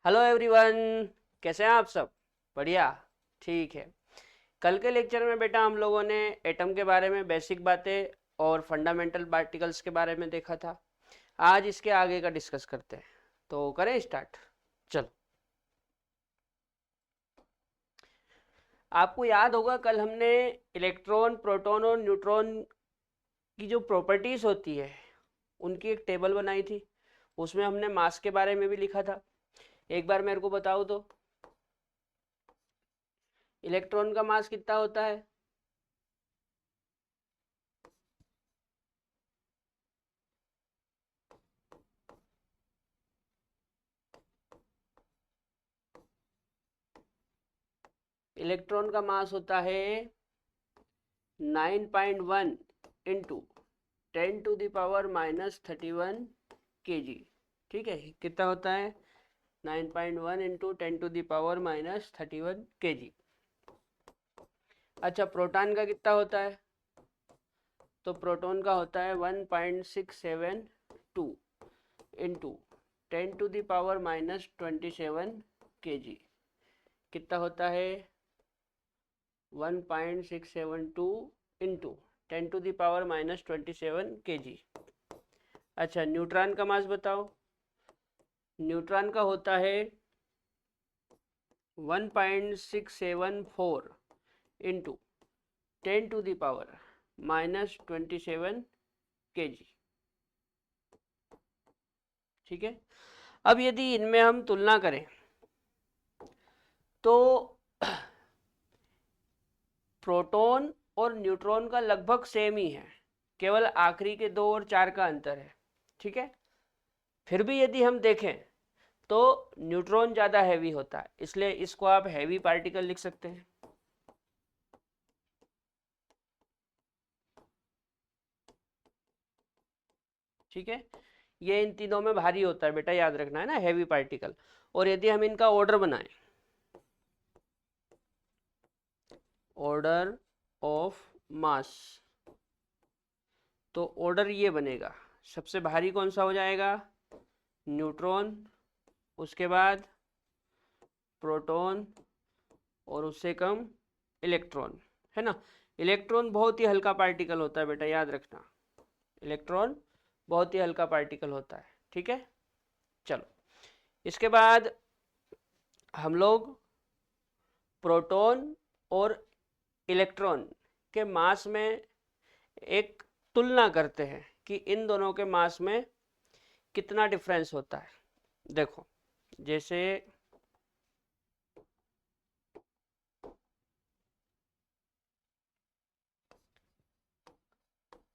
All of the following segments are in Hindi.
Hello everyone. कैसे हैं आप सब? बढ़िया। ठीक है। कल के लेक्चर में बेटा हम लोगों ने एटम के बारे में बेसिक बातें और फंडामेंटल पार्टिकल्स के बारे में देखा था। आज इसके आगे का डिस्कस करते हैं। तो करें स्टार्ट। चलो। आपको याद होगा कल हमने इलेक्ट्रॉन, प्रोटॉन और न्यूट्रॉन की जो प्रॉपर्टीज होती है उनकी एक टेबल बनाई थी। उसमें हमने मास के बारे में भी लिखा था। एक बार मेरे को बताओ तो, इलेक्ट्रॉन का मास कितना होता है? इलेक्ट्रॉन का मास होता है 9.1 इंटू 10⁻⁻31 kg। ठीक है, कितना होता है? 9.1 इंटू 10⁻⁻31 kg। अच्छा, प्रोटॉन का कितना होता है? तो प्रोटॉन का होता है 1.672 इंटू 10⁻⁻27 kg। कितना होता है? 1.672 इंटू 10⁻⁻27 kg। अच्छा, न्यूट्रॉन का मास बताओ। न्यूट्रॉन का होता है 1.674 इंटू 10⁻⁻27 kg। ठीक है। अब यदि इनमें हम तुलना करें तो प्रोटॉन और न्यूट्रॉन का लगभग सेम ही है, केवल आखिरी के 2 और 4 का अंतर है। ठीक है। फिर भी यदि हम देखें तो न्यूट्रॉन ज़्यादा हैवी होता है, इसलिए इसको आप हैवी पार्टिकल लिख सकते हैं। ठीक है। ये इन तीनों में भारी होता है बेटा, याद रखना है ना, हैवी पार्टिकल। और यदि हम इनका ऑर्डर बनाएं, ऑर्डर ऑफ मास, तो ऑर्डर ये बनेगा। सबसे भारी कौन सा हो जाएगा? न्यूट्रॉन, उसके बाद प्रोटॉन, और उससे कम इलेक्ट्रॉन। है ना। इलेक्ट्रॉन बहुत ही हल्का पार्टिकल होता है बेटा, याद रखना। इलेक्ट्रॉन बहुत ही हल्का पार्टिकल होता है। ठीक है। चलो, इसके बाद हम लोग प्रोटॉन और इलेक्ट्रॉन के मास में एक तुलना करते हैं कि इन दोनों के मास में कितना डिफरेंस होता है। देखो, जैसे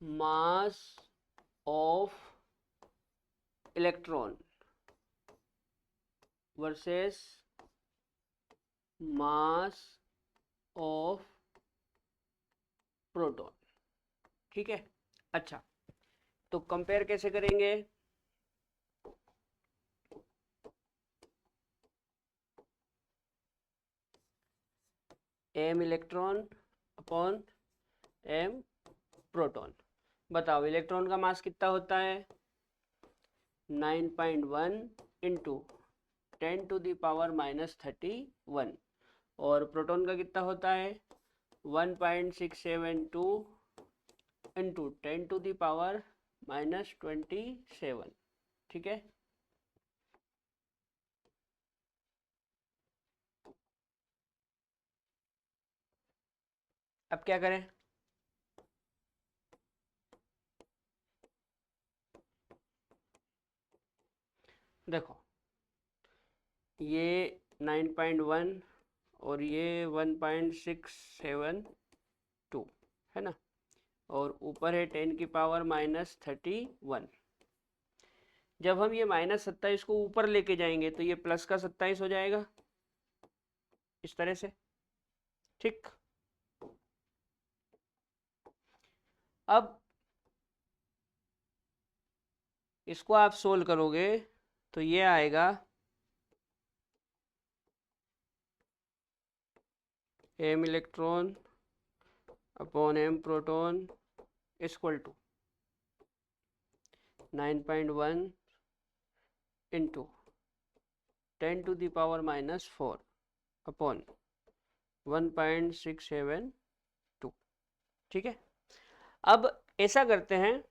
mass of electron versus mass of proton. ठीक है। अच्छा, तो कंपेयर कैसे करेंगे? M electron upon M proton. बताओ, इलेक्ट्रॉन का मास कितना होता है? 9.1 इंटू 10⁻⁻31। और प्रोटॉन का कितना होता है? 1.672 इंटू 10⁻⁻27। ठीक है। अब क्या करें? देखो, ये 9.1 और ये 1.672, है ना। और ऊपर है 10⁻⁻31। जब हम ये -27 को ऊपर लेके जाएंगे तो ये प्लस का 27 हो जाएगा, इस तरह से। ठीक। अब इसको आप सोल्व करोगे तो ये आएगा M electron upon M proton equal to 9.1 into 10⁻⁻4 upon 1.672। ठीक है, अब ऐसा करते हैं,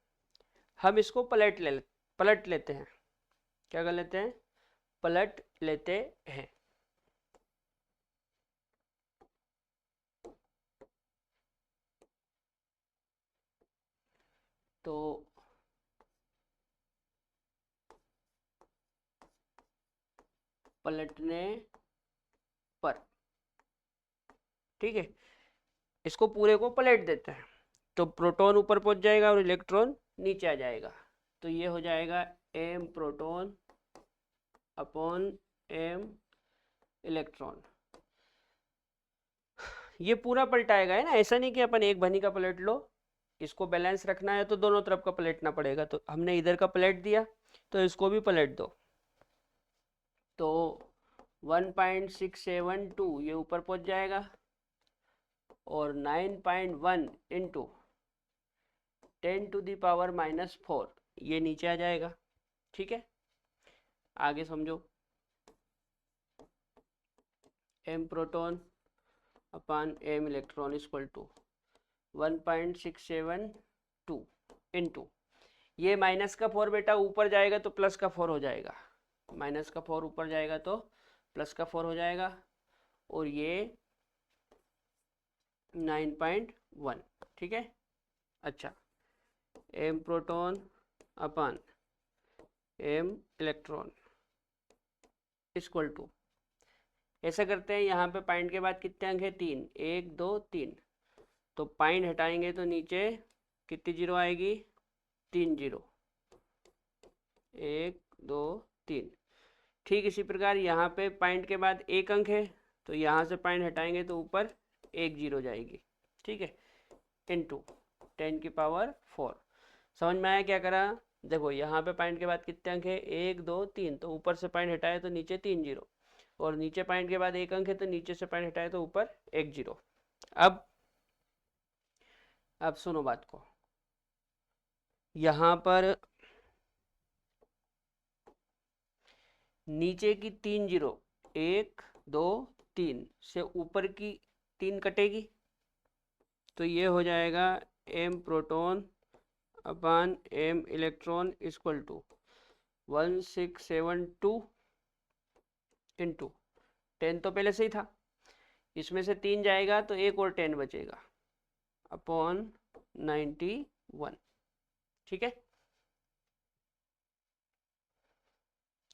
हम इसको पलट लेते हैं। क्या कर लेते हैं? पलट लेते हैं। तो पलटने पर, ठीक है, इसको पूरे को पलट देते हैं तो प्रोटॉन ऊपर पहुंच जाएगा और इलेक्ट्रॉन नीचे आ जाएगा। तो ये हो जाएगा m proton upon m electron. ये पूरा पलटाएगा, है ना, ऐसा नहीं कि अपन एक भनी का पलट लो। इसको बैलेंस रखना है तो दोनों तरफ का पलटना पड़ेगा। तो हमने इधर का पलट दिया तो इसको भी पलट दो। तो 1.672 ये ऊपर पहुंच जाएगा और 9.1 इंटू 10⁻⁻4 ये नीचे आ जाएगा। ठीक है, आगे समझो। m proton upon m electron equal to 1.672 into, ये माइनस का 4 बेटा ऊपर जाएगा तो प्लस का 4 हो जाएगा, माइनस का 4 ऊपर जाएगा तो प्लस का 4 हो जाएगा, और ये 9.1। ठीक है, अच्छा, m proton upon m electron equal to, ऐसा करते हैं, यहाँ पे पॉइंट के बाद कितने अंक है? 3, 1 2 3। तो पॉइंट हटाएंगे तो नीचे कितनी जीरो आएगी? 3 जीरो, 1 2 3। ठीक इसी प्रकार यहाँ पे पॉइंट के बाद एक अंक है तो यहाँ से पॉइंट हटाएंगे तो ऊपर एक जीरो जाएगी। ठीक है, इंटू 10⁻4। समझ में आया क्या करा? देखो यहाँ पे पॉइंट के बाद कितने अंक है? 1 2 3। तो ऊपर से पॉइंट हटाए तो नीचे 3 जीरो, और नीचे पॉइंट के बाद एक अंक है तो नीचे से पॉइंट हटाए तो ऊपर एक जीरो। अब सुनो बात को, यहाँ पर नीचे की 3 जीरो, 1 2 3 से ऊपर की 3 कटेगी तो ये हो जाएगा m proton upon m electron equal to 1672 into 10 तो पहले से ही था, इसमें से 3 जाएगा तो एक और 10 बचेगा अपॉन 91। ठीक है,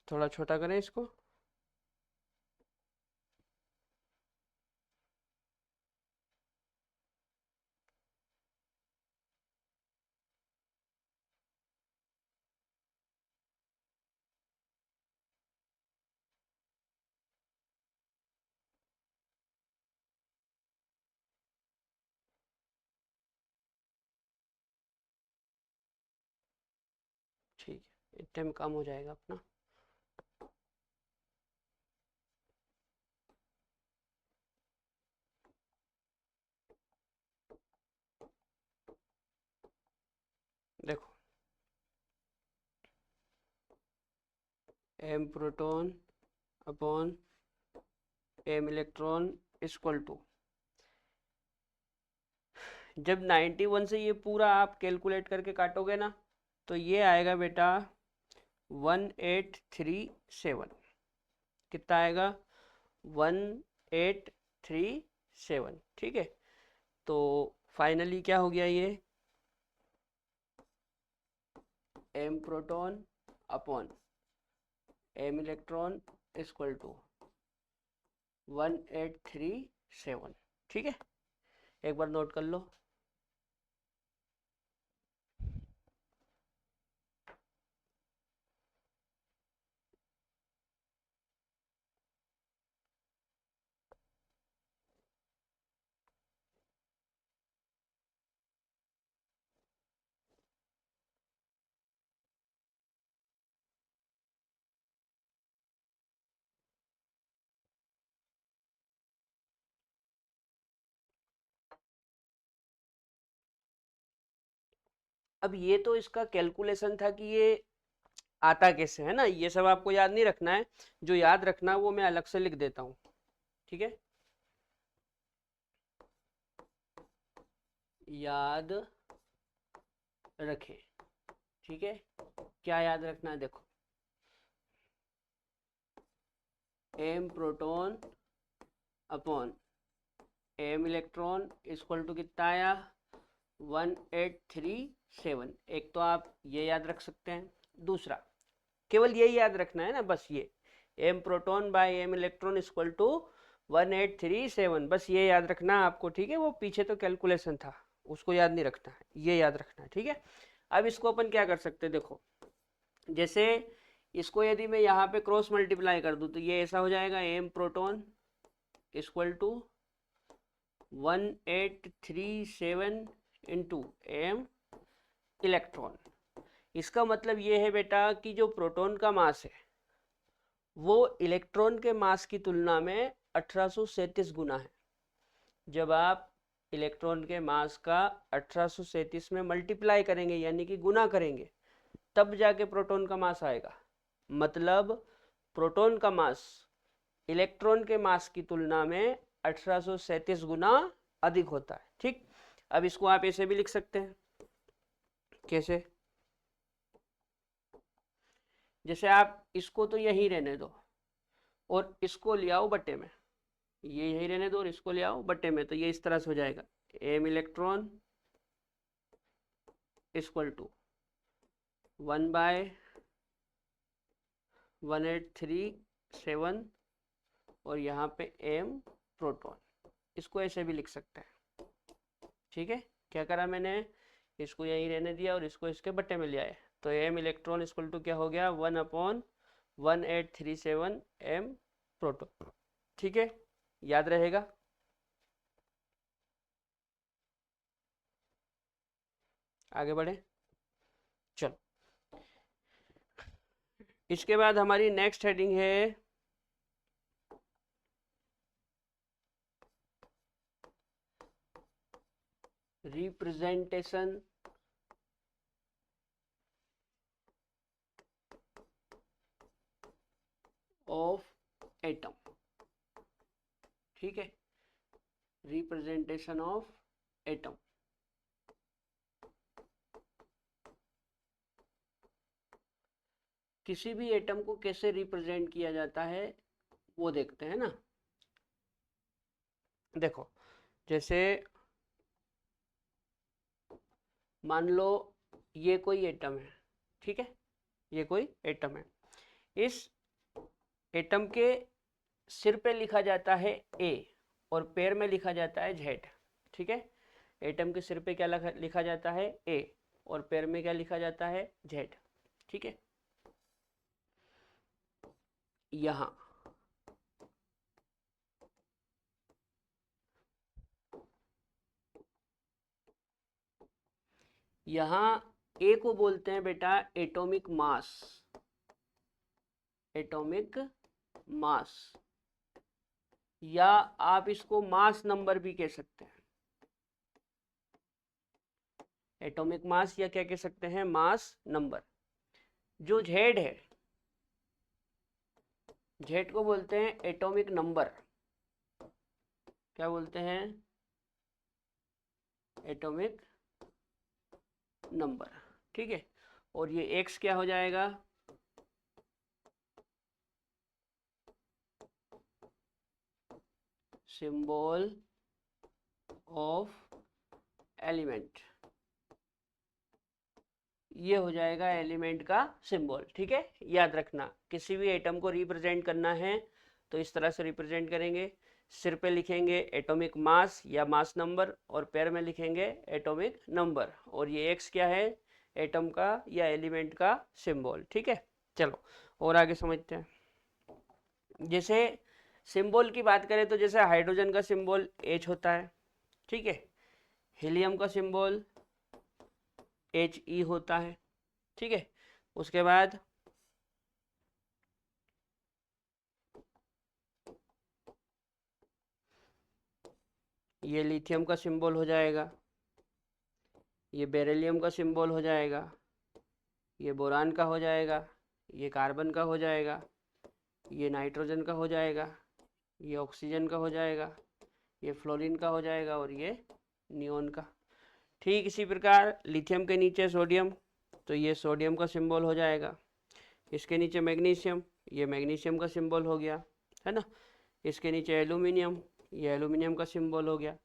थोड़ा छोटा करें इसको। ठीक है, इतने में काम हो जाएगा अपना। देखो, m proton upon m electron equal to, जब 91 से ये पूरा आप कैलकुलेट करके काटोगे ना तो ये आएगा बेटा 1837। कितना आएगा? 1837। ठीक है, तो फाइनली क्या हो गया? ये m proton upon m electron equal to 1837। ठीक है, एक बार नोट कर लो। अब ये तो इसका कैलकुलेशन था कि ये आता कैसे है ना, ये सब आपको याद नहीं रखना है, जो याद रखना है वो मैं अलग से लिख देता हूँ, ठीक है। याद रखें, ठीक है। क्या याद रखना है, देखो m proton upon m electron equal to कितना आया 1837। एक तो आप ये याद रख सकते हैं, दूसरा केवल यही याद रखना है ना, बस ये m proton by m electron equal to 1837, बस ये याद रखना है आपको, ठीक है। वो पीछे तो कैलकुलेशन था, उसको याद नहीं रखना है, ये याद रखना है, ठीक है। अब इसको अपन क्या कर सकते हैं, देखो जैसे इसको यदि मैं यहाँ पे क्रॉस मल्टीप्लाई कर दूँ तो ये ऐसा हो जाएगा m proton equal to 1837 into m electron. इसका मतलब ये है बेटा कि जो प्रोटॉन का मास है वो इलेक्ट्रॉन के मास की तुलना में 1837 गुना है। जब आप इलेक्ट्रॉन के मास का 1837 में मल्टीप्लाई करेंगे यानी कि गुना करेंगे, तब जाके प्रोटॉन का मास आएगा। मतलब प्रोटॉन का मास इलेक्ट्रॉन के मास की तुलना में 1837 गुना अधिक होता है, ठीक। अब इसको आप ऐसे भी लिख सकते हैं, कैसे, जैसे आप इसको तो यही रहने दो और इसको ले आओ बट्टे में, ये यही रहने दो और इसको ले आओ बट्टे में, तो ये इस तरह से हो जाएगा m इलेक्ट्रॉन इक्वल टू 1/1837 और यहाँ पे m प्रोटॉन, इसको ऐसे भी लिख सकते हैं, ठीक है। क्या करा मैंने, इसको यहीं रहने दिया और इसको इसके बट्टे में ले आए, तो m इलेक्ट्रॉन इक्वल टू क्या हो गया 1/1837 m प्रोटॉन, ठीक है। याद रहेगा, आगे बढ़े, चलो। इसके बाद हमारी नेक्स्ट हेडिंग है रिप्रेजेंटेशन ऑफ एटम, ठीक है। रिप्रेजेंटेशन ऑफ एटम, किसी भी एटम को कैसे रिप्रेजेंट किया जाता है वो देखते हैं ना। देखो जैसे मान लो ये कोई एटम है, ठीक है, ये कोई एटम है, इस एटम के सिर पे लिखा जाता है ए और पैर में लिखा जाता है जेड, ठीक है। एटम के सिर पे क्या लिखा जाता है ए और पैर में क्या लिखा जाता है जेड, ठीक है। यहाँ यहाँ ए को बोलते हैं बेटा एटॉमिक मास, एटॉमिक मास, या आप इसको मास नंबर भी कह सकते हैं, एटॉमिक मास या क्या कह सकते हैं मास नंबर। जो जेड है, जेड को बोलते हैं एटॉमिक नंबर, क्या बोलते हैं एटॉमिक नंबर, ठीक है। और ये एक्स क्या हो जाएगा, सिंबल ऑफ एलिमेंट, ये हो जाएगा एलिमेंट का सिंबल, ठीक है। याद रखना किसी भी एटम को रिप्रेजेंट करना है तो इस तरह से रिप्रेजेंट करेंगे, सिर पे लिखेंगे एटॉमिक मास या मास नंबर और पैर में लिखेंगे एटॉमिक नंबर, और ये एक्स क्या है एटम का या एलिमेंट का सिंबल, ठीक है। चलो और आगे समझते हैं। जैसे सिंबल की बात करें तो जैसे हाइड्रोजन का सिंबल H होता है, ठीक है। हीलियम का सिंबल He होता है, ठीक है। उसके बाद ये लिथियम का सिंबल हो जाएगा, ये बेरिलियम का सिंबल हो जाएगा, ये बोरान का हो जाएगा, ये कार्बन का हो जाएगा, ये नाइट्रोजन का हो जाएगा, ये ऑक्सीजन का हो जाएगा, ये फ्लोरीन का हो जाएगा और ये नियोन का। ठीक इसी प्रकार लिथियम के नीचे सोडियम, तो ये सोडियम का सिंबल हो जाएगा। इसके नीचे मैग्नीशियम, ये मैग्नीशियम का सिंबल हो गया, है ना। इसके नीचे एल्यूमिनियम, ये एल्यूमिनियम का सिंबल हो गया।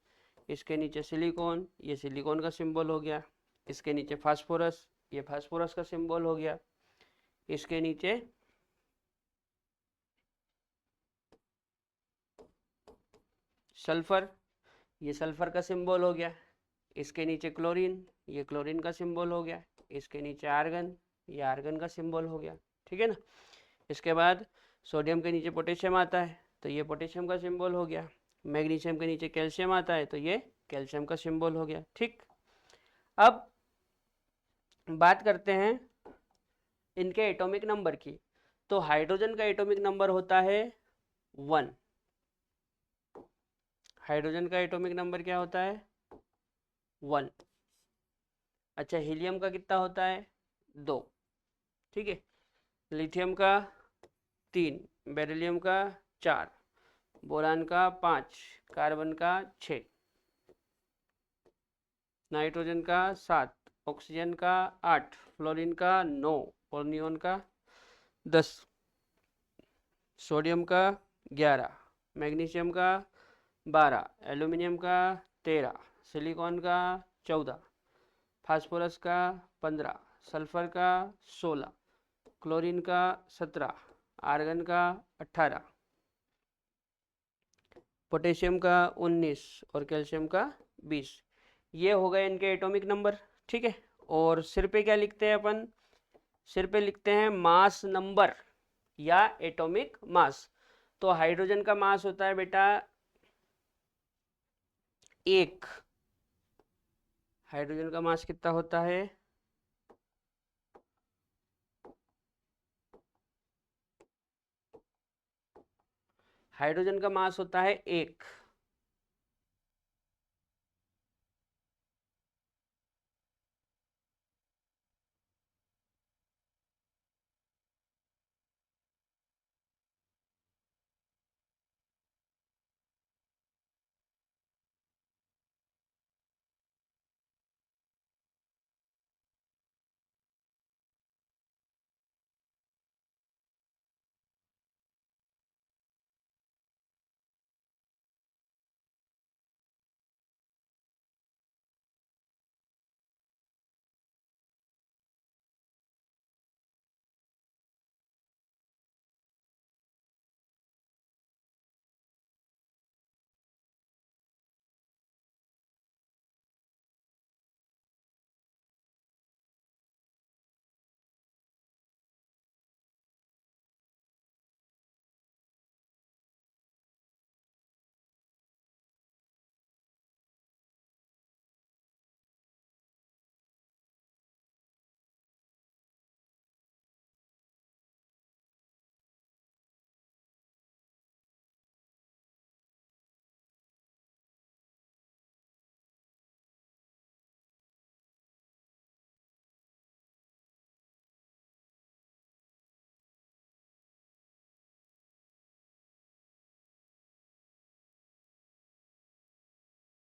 इसके नीचे सिलिकॉन, ये सिलिकॉन का सिंबल हो गया। इसके नीचे फास्फोरस, ये फास्फोरस का सिंबल हो गया। इसके नीचे सल्फर, ये सल्फर का सिंबल हो गया। इसके नीचे क्लोरीन, ये क्लोरीन का सिंबल हो गया। इसके नीचे आर्गन, ये आर्गन का सिंबल हो गया, ठीक है ना। इसके बाद सोडियम के नीचे पोटेशियम आता है, तो ये पोटेशियम का सिंबल हो गया। मैग्नीशियम के नीचे कैल्शियम आता है, तो ये कैल्शियम का सिंबल हो गया। ठीक, अब बात करते हैं इनके एटॉमिक नंबर की। तो हाइड्रोजन का एटॉमिक नंबर होता है 1। हाइड्रोजन का एटॉमिक नंबर क्या होता है? 1। अच्छा, हीलियम का कितना होता है? 2। ठीक है। लिथियम का 3, बेरिलियम का 4, बोरान का 5, कार्बन का 6, नाइट्रोजन का 7, ऑक्सीजन का 8, फ्लोरीन का 9 और नियोन का 10, सोडियम का 11, मैग्नीशियम का 12, एल्यूमिनियम का 13, सिलिकॉन का 14, फास्फोरस का 15, सल्फर का 16, क्लोरीन का 17, आर्गन का 18, पोटेशियम का 19 और कैल्शियम का 20। ये हो गए इनके एटॉमिक नंबर, ठीक है। और सिर पे क्या लिखते हैं अपन? सिर पे लिखते हैं मास नंबर या एटॉमिक मास। तो हाइड्रोजन का मास होता है बेटा 1। हाइड्रोजन का मास कितना होता है? हाइड्रोजन का मास होता है 1।